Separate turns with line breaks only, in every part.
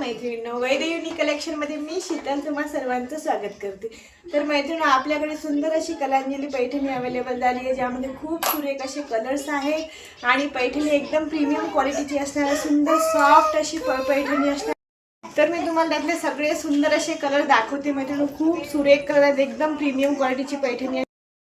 मैत्रिणींनो, वैदेही कलेक्शनमध्ये मी शीतल तुम्हा सर्वांचं स्वागत करते। तर मैत्रिणींनो, आपल्याकडे सुंदर अशी कलांजली पैठणी अवेलेबल झाली आहे, ज्यामध्ये खूप सुरेख असे कलर्स आहेत आणि पैठणी एकदम प्रीमियम क्वालिटीची असणार, सुंदर सॉफ्ट अशी पैठणी असणार। तर मी तुम्हाला त्यातले सगळे सुंदर असे कलर दाखवते मैत्रिणींनो। खूप सुरेख कलर आहेत, एकदम प्रीमियम क्वालिटीची पैठणी आहे।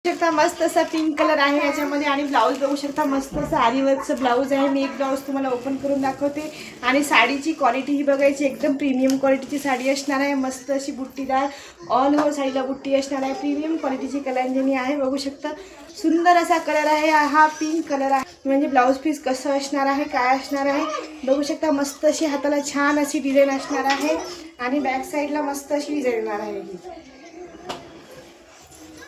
शकता मस्त असा पिंक कलर आहे याच्यामध्ये आणि ब्लाउज बघू शकता मस्त असं आरी वर्कचं ब्लाउज आहे। मी एक ब्लाउज तुम्हाला ओपन करून दाखवते आणि साडीची क्वालिटी ही बघायची, एकदम प्रीमियम क्वालिटीची साडी असणार आहे। मस्त अशी बुट्टीदार ऑल ओव्हर साडीला बुट्टी असणार आहे, प्रीमियम क्वालिटीची कलांजली आहे। बघू शकता सुंदर असा कलर आहे, हा पिंक कलर आहे। म्हणजे ब्लाउज पीस कसं असणार आहे, काय असणार आहे बघू शकता। मस्त अशी हाताला छान अशी डिझाईन असणार आहे आणि बॅक साईडला मस्त अशी डिझाईन येणार आहे ही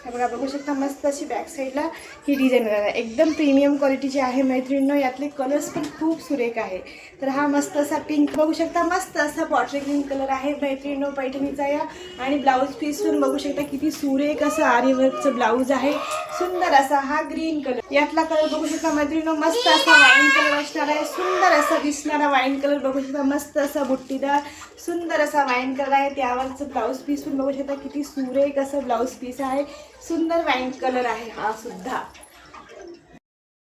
बघा। बघू शकता मस्त अशी बॅक साईडला ही डिझाईन आहे, एकदम प्रीमियम क्वालिटीची आहे मैत्रिणींनो। यातले कलर्स पण खूप सुरेख आहे। तर हा मस्त असा पिंक बघू शकता, मस्त असा बॉटल ग्रीन कलर आहे मैत्रिणींनो पैठणीचा या। आणि ब्लाउज पीस पण बघू शकता किती सुरेख असं आरी वर्कचं ब्लाउज आहे, सुंदर असा हा ग्रीन कलर। यातला कलर बघू शकता मैत्रिणींनो, मस्त असा वाईन कलर असणार आहे, सुंदर असा दिसणारा वाईन कलर बघू शकता। मस्त असा बुट्टीदार सुंदर असा वाईन कलर आहे, त्यावरचं ब्लाउज पीस पण बघू शकता किती सुरेख असं ब्लाउज पीस आहे, सुंदर वाईन कलर आहे हा सुद्धा।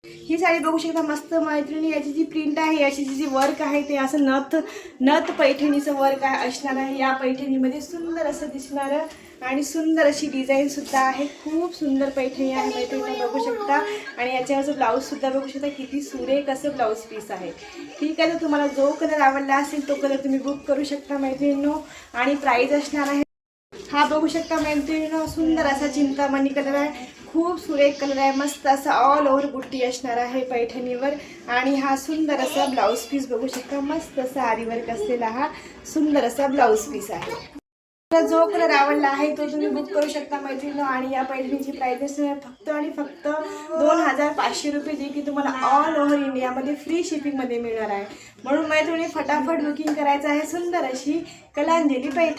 ही साडी बघू शकता मस्त मैत्रिणी, याची जी प्रिंट आहे, याची जी वर्क आहे ते असं नथ पैठणीचं वर्क असणार आहे। या पैठणीमध्ये सुंदर असं दिसणारं आणि सुंदर अशी डिझाईन सुद्धा आहे, खूप सुंदर पैठणी आहे मैत्रिणी बघू शकता। आणि याच्यावरचं ब्लाऊज सुद्धा बघू शकता किती सुरेख असं ब्लाऊज पीस आहे। ठीक आहे, तर तुम्हाला जो कलर आवडला असेल तो कलर तुम्ही बुक करू शकता मैत्रिणींनो। आणि प्राइस असणार आहे, हा बघू शकता मैत्रिणींनो सुंदर असा चिंतामणी कलर आहे, खूप सुरेख कलर आहे। मस्त असा ऑल ओव्हर बुट्टी असणार आहे पैठणीवर आणि हा सुंदर असा ब्लाउज पीस बघू शकता, मस्त असा आरी वर्क असलेला हा सुंदर असा ब्लाउज पीस आहे। जो कलर आवडला आहे तो तुम्ही बुक करू शकता मैत्रिणींनो। आणि या पैठणीची प्राइस फक्त आणि फक्त 2500 रुपये, जे की तुम्हाला ऑल ओव्हर इंडियामध्ये फ्री शिपिंगमध्ये मिळणार आहे। म्हणून मैत्रिणी फटाफट बुकिंग करायचं आहे सुंदर अशी कलांजली पैठणी।